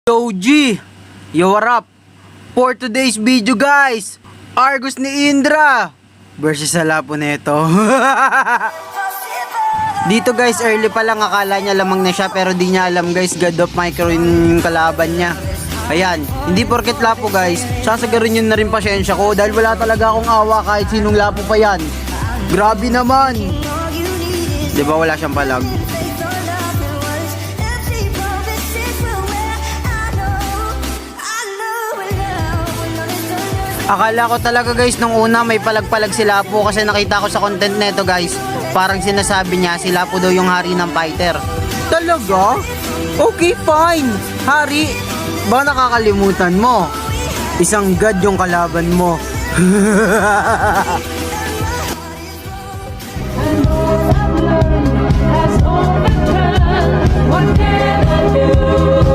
Yo G, yo what up? For today's video guys, Argus ni Indra versus sa Lapu Neto. Dito guys, early pa lang, akala niya lamang na siya pero di niya alam guys, God of Micro yung kalaban niya. Ayan, hindi porket Lapu guys, sasagarin yun na rin pasyensya ko dahil wala talaga akong awa kahit sinong Lapu pa yan. Grabe naman. Diba wala siyang palag? Akala ko talaga guys nung una may palag-palag si Lapu kasi nakita ko sa content neto guys. Parang sinasabi niya si Lapu daw yung hari ng fighter. Talaga? Okay fine. Hari, ba nakakalimutan mo? Isang god yung kalaban mo. What can I do?